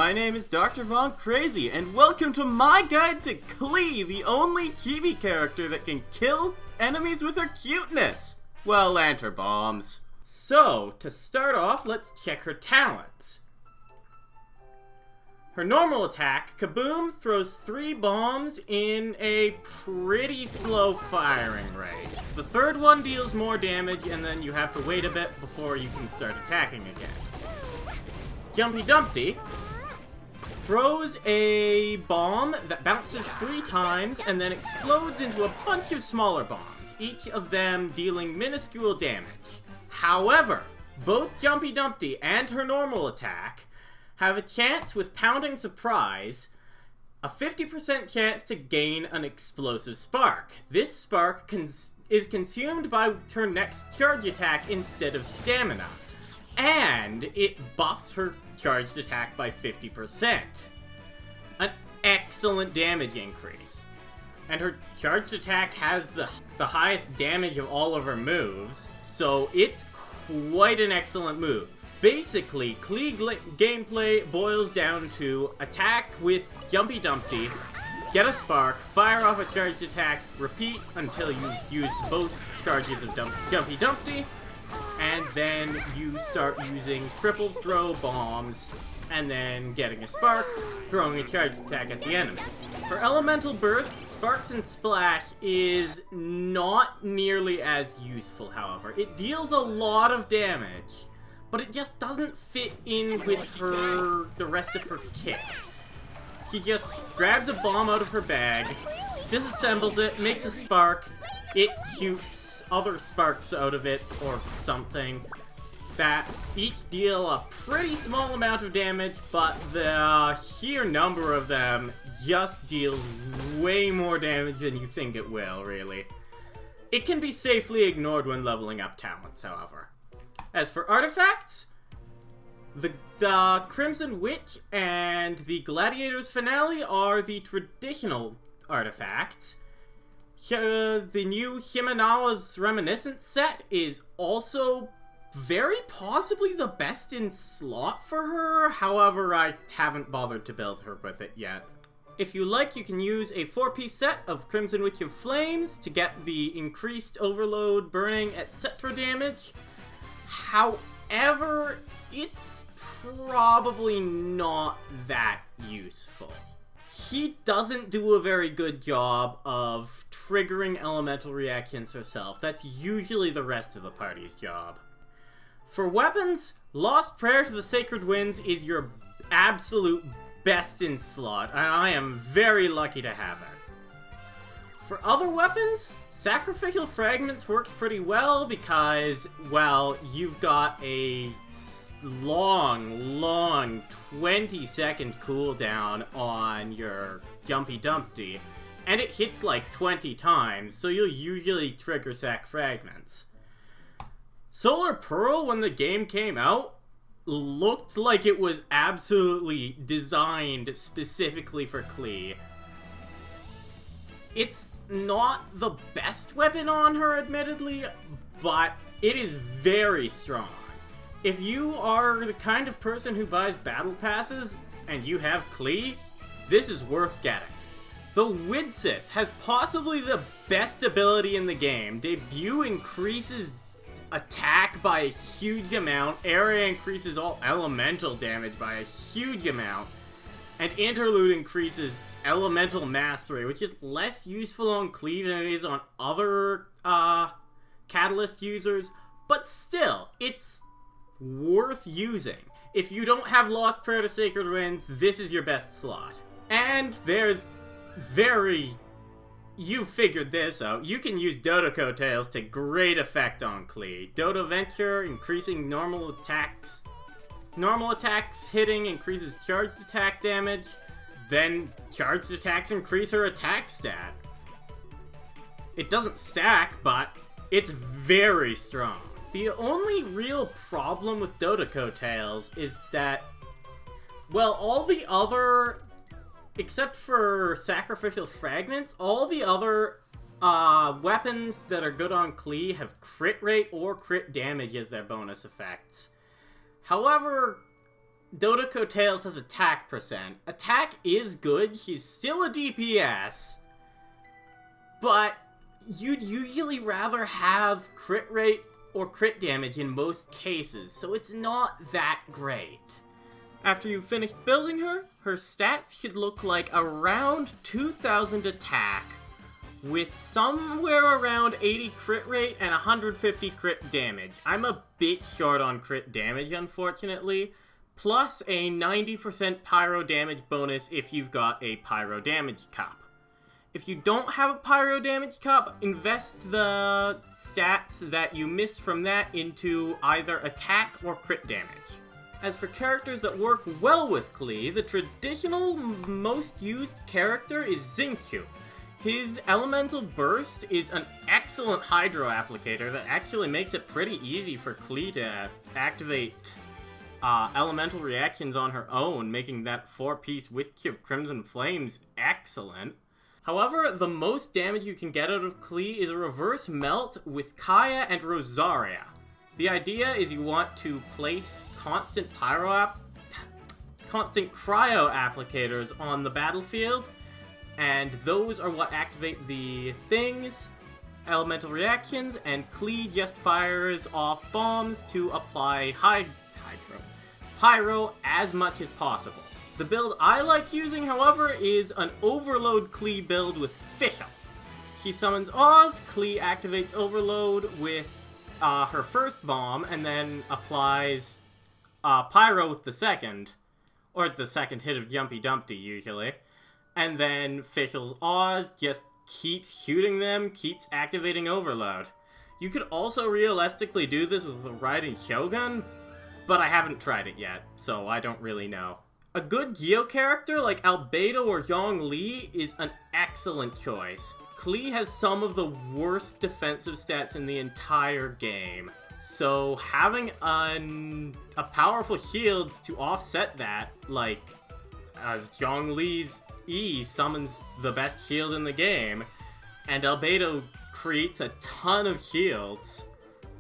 My name is Dr. Von Crazy, and welcome to my guide to Klee, the only chibi character that can kill enemies with her cuteness. Well, and her bombs. So, to start off, let's check her talents. Her normal attack, Kaboom, throws 3 bombs in a pretty slow firing rate. The third one deals more damage, and then you have to wait a bit before you can start attacking again. Jumpy Dumpty throws a bomb that bounces 3 times and then explodes into a bunch of smaller bombs, each of them dealing minuscule damage. However, both Jumpy Dumpty and her normal attack have a chance with Pounding Surprise, a 50% chance to gain an explosive spark. This spark is consumed by her next charge attack instead of stamina, and it buffs her charged attack by 50%. An excellent damage increase. And her charged attack has the highest damage of all of her moves, so it's quite an excellent move. Basically, Klee gameplay boils down to attack with Jumpy Dumpty, get a spark, fire off a charged attack, repeat until you've used both charges of Jumpy Dumpty, and then you start using triple throw bombs, and then getting a spark, throwing a charged attack at the enemy. For Elemental Burst, Sparks and Splash is not nearly as useful, however. It deals a lot of damage, but it just doesn't fit in with the rest of her kit. She just grabs a bomb out of her bag, disassembles it, makes a spark, it shoots other sparks out of it, or something, that each deal a pretty small amount of damage, but the sheer number of them just deals way more damage than you think it will, really. It can be safely ignored when leveling up talents, however. As for artifacts, the Crimson Witch and the Gladiator's Finale are the traditional artifacts. The new Himanawa's Reminiscence set is also very possibly the best in slot for her, however I haven't bothered to build her with it yet. If you like, you can use a 4-piece set of Crimson Witch of Flames to get the increased overload, burning, etc. damage. However, it's probably not that useful. She doesn't do a very good job of triggering elemental reactions herself. That's usually the rest of the party's job. For weapons, Lost Prayer to the Sacred Winds is your absolute best in slot, and I am very lucky to have it. For other weapons, Sacrificial Fragments works pretty well because, well, you've got a long 20-second cooldown on your Jumpy Dumpty, and it hits like 20 times, so you'll usually trigger Sac Fragments. Solar Pearl, when the game came out, looked like it was absolutely designed specifically for Klee. It's not the best weapon on her, admittedly, but it is very strong. If you are the kind of person who buys battle passes and you have Klee, this is worth getting. The Widsith has possibly the best ability in the game. Debut increases attack by a huge amount, area increases all elemental damage by a huge amount, and Interlude increases elemental mastery, which is less useful on Klee than it is on other Catalyst users, but still, it's worth using. If you don't have Lost Prayer to Sacred Winds, this is your best slot. And there's you figured this out. You can use Dodoko Tails to great effect on Klee. Dodo Venture, increasing normal attacks hitting increases charged attack damage. Then charged attacks increase her attack stat. It doesn't stack, but it's very strong. The only real problem with Dodoko Tails is that, well, all the other, except for Sacrificial Fragments, all the other weapons that are good on Klee have crit rate or crit damage as their bonus effects. However, Dodoko Tails has attack percent. Attack is good, he's still a DPS, but you'd usually rather have crit rate or crit damage in most cases, so it's not that great. After you've finished building her, her stats should look like around 2,000 attack, with somewhere around 80 crit rate and 150 crit damage. I'm a bit short on crit damage, unfortunately, plus a 90% pyro damage bonus if you've got a pyro damage cup. If you don't have a pyro damage cup, invest the stats that you miss from that into either attack or crit damage. As for characters that work well with Klee, the traditional most used character is Xingqiu. His Elemental Burst is an excellent Hydro applicator that actually makes it pretty easy for Klee to activate elemental reactions on her own, making that 4-piece Witch of Crimson Flames excellent. However, the most damage you can get out of Klee is a reverse melt with Kaya and Rosaria. The idea is you want to place constant cryo applicators on the battlefield, and those are what activate the things, elemental reactions, and Klee just fires off bombs to apply pyro as much as possible. The build I like using, however, is an Overload Klee build with Fischl. She summons Oz, Klee activates Overload with her first bomb, and then applies pyro with the second, or the second hit of Jumpy Dumpty usually, and then Fischl's Oz just keeps shooting them, keeps activating Overload. You could also realistically do this with a Raiden Shogun, but I haven't tried it yet, so I don't really know. A good Geo character like Albedo or Zhongli is an excellent choice. Klee has some of the worst defensive stats in the entire game, so having a powerful shield to offset that, like as Zhongli's E summons the best shield in the game, and Albedo creates a ton of shields,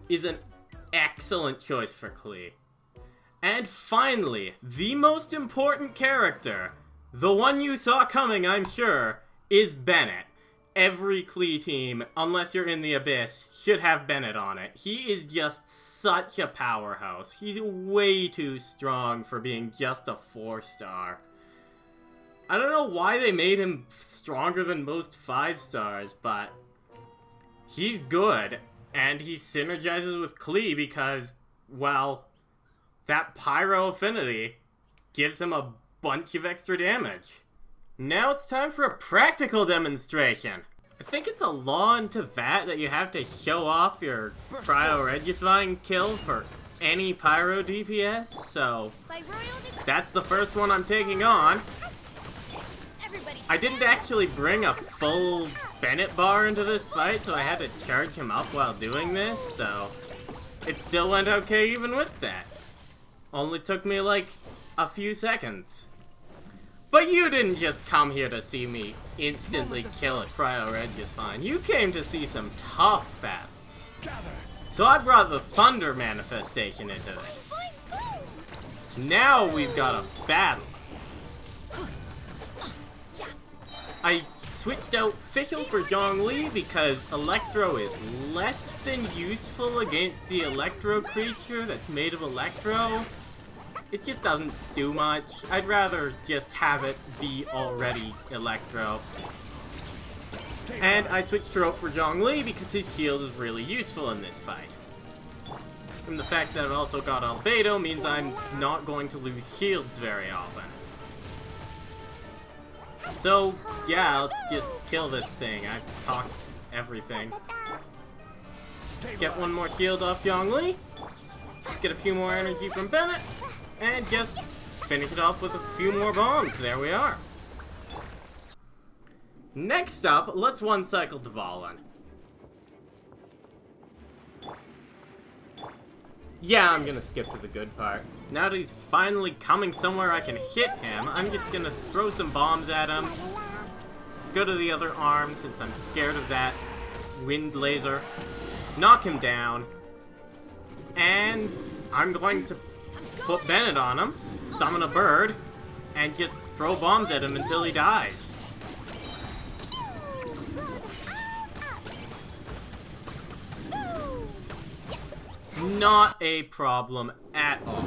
is an excellent choice for Klee. And finally, the most important character, the one you saw coming, I'm sure, is Bennett. Every Klee team, unless you're in the Abyss, should have Bennett on it. He is just such a powerhouse. He's way too strong for being just a 4-star. I don't know why they made him stronger than most 5-stars, but he's good, and he synergizes with Klee because, well, that pyro affinity gives him a bunch of extra damage. Now it's time for a practical demonstration. I think it's a law in Teyvat that you have to show off your Cryo Regicide kill for any pyro DPS, so that's the first one I'm taking on. I didn't actually bring a full Bennett bar into this fight, so I had to charge him up while doing this, so it still went okay even with that. Only took me like a few seconds. But you didn't just come here to see me instantly kill a Cryo Regicide. You came to see some tough battles. So I brought the Thunder manifestation into this. Now we've got a battle. I switched out Fischl for Zhongli because Electro is less than useful against the Electro creature that's made of Electro. It just doesn't do much. I'd rather just have it be already Electro. And I switched her out for Zhongli because his shield is really useful in this fight. And the fact that I've also got Albedo means I'm not going to lose shields very often. So, yeah, let's just kill this thing. I've talked everything. Get one more shield off Zhongli. Get a few more energy from Bennett. And just finish it off with a few more bombs. There we are. Next up, let's one-cycle Devolent. Yeah, I'm gonna skip to the good part. Now that he's finally coming somewhere I can hit him, I'm just gonna throw some bombs at him. Go to the other arm since I'm scared of that wind laser. Knock him down. And I'm going to put Bennett on him, summon a bird and just throw bombs at him until he dies. Not a problem at all.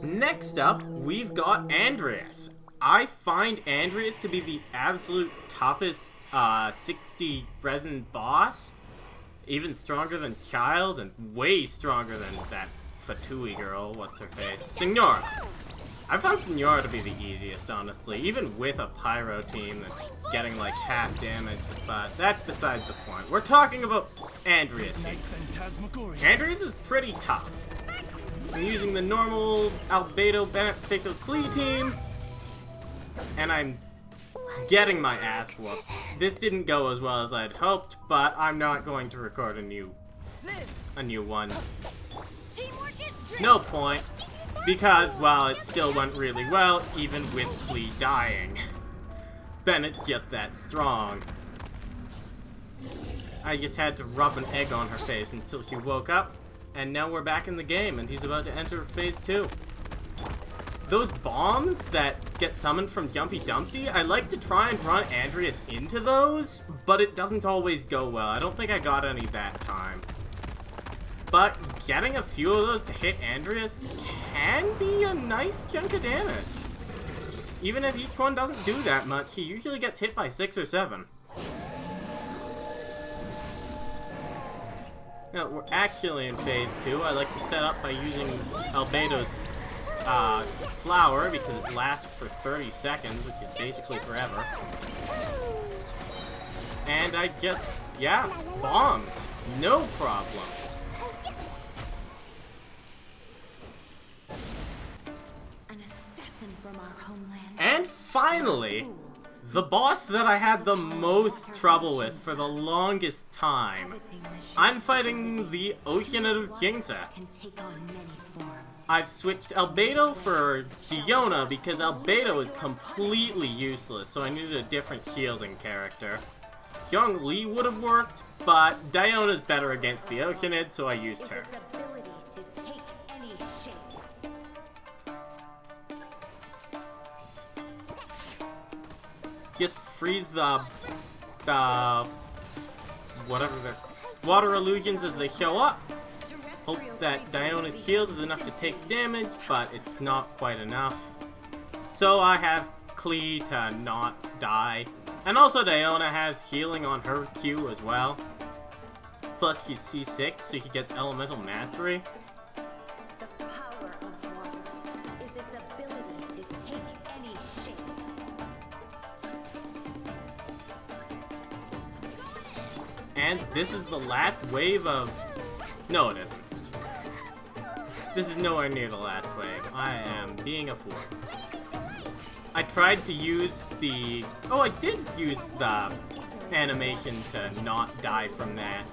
Next up, we've got Andreas. I find Andreas to be the absolute toughest 60 resin boss. Even stronger than Child, and way stronger than that Fatui girl, what's her face? Signora. I found Signora to be the easiest, honestly, even with a pyro team that's getting like half damage, but that's besides the point. We're talking about Andreas here. Andreas is pretty tough. I'm using the normal Albedo, Bennett, Klee team, and I'm getting my ass whooped. This didn't go as well as I'd hoped, but I'm not going to record a new one. No point, because, well, it still went really well, even with Klee dying. Bennett's just that strong. I just had to rub an egg on her face until she woke up, and now we're back in the game, and he's about to enter phase 2. Those bombs that get summoned from Jumpy Dumpty, I like to try and run Andreas into those, but it doesn't always go well. I don't think I got any that time. But getting a few of those to hit Andreas can be a nice chunk of damage. Even if each one doesn't do that much, he usually gets hit by 6 or 7. Now, we're actually in phase 2. I like to set up by using Albedo's flower, because it lasts for 30 seconds, which is basically forever. And I just, yeah, bombs. No problem. An assassin from our homeland. And finally, the boss that I had the most trouble with for the longest time. I'm fighting the Oceanid of Kingsa. I've switched Albedo for Diona because Albedo is completely useless, so I needed a different shielding character. Young Lee would have worked, but Diona's better against the Oceanid, so I used her. Just freeze the whatever the water illusions as they show up. Hope that Diona's shield is enough to take damage, but it's not quite enough. So I have Klee to not die. And also Diona has healing on her Q as well. Plus she's C6, so she gets Elemental Mastery. The power of water is its ability to take any shape. And this is the last wave of... No, it isn't. This is nowhere near the last wave. I am being a fool. I tried to use the... Oh, I did use the animation to not die from that.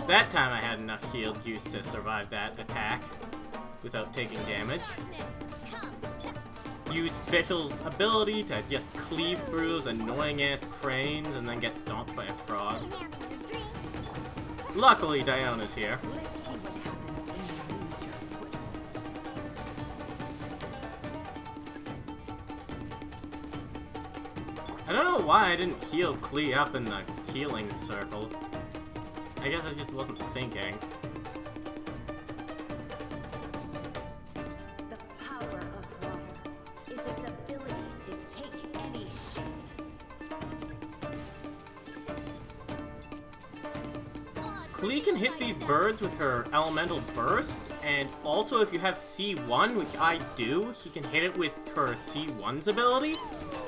That time I had enough shield juice to survive that attack without taking damage. Use Fischl's ability to just cleave through those annoying-ass cranes and then get stomped by a frog. Luckily, Diona's here. I don't know why I didn't heal Klee up in the healing circle. I guess I just wasn't thinking. The power of water is its ability to take any shape. Klee can hit these birds with her Elemental Burst, and also if you have C1, which I do, she can hit it with her C1's ability,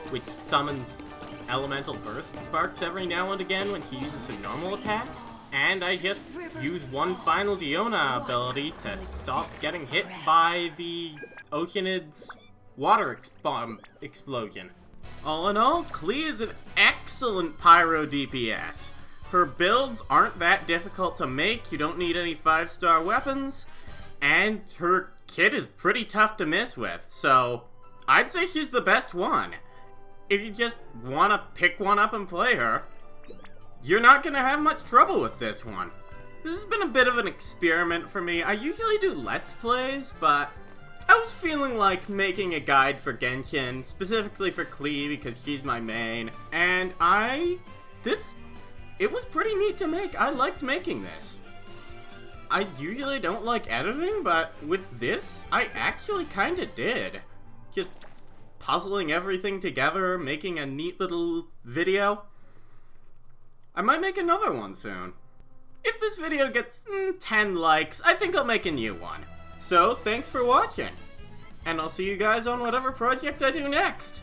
which summons Elemental Burst sparks every now and again when she uses her normal attack. And I just use one final Diona ability to stop getting hit by the Oceanid's water explosion. All in all, Klee is an excellent pyro DPS. Her builds aren't that difficult to make, you don't need any 5-star weapons, and her kit is pretty tough to miss with, so I'd say she's the best one. If you just want to pick one up and play her, you're not going to have much trouble with this one. This has been a bit of an experiment for me. I usually do Let's Plays, but I was feeling like making a guide for Genshin, specifically for Klee because she's my main, and it was pretty neat to make. I liked making this. I usually don't like editing, but with this, I actually kinda did. Just puzzling everything together, making a neat little video. I might make another one soon. If this video gets 10 likes, I think I'll make a new one. So, thanks for watching. And I'll see you guys on whatever project I do next.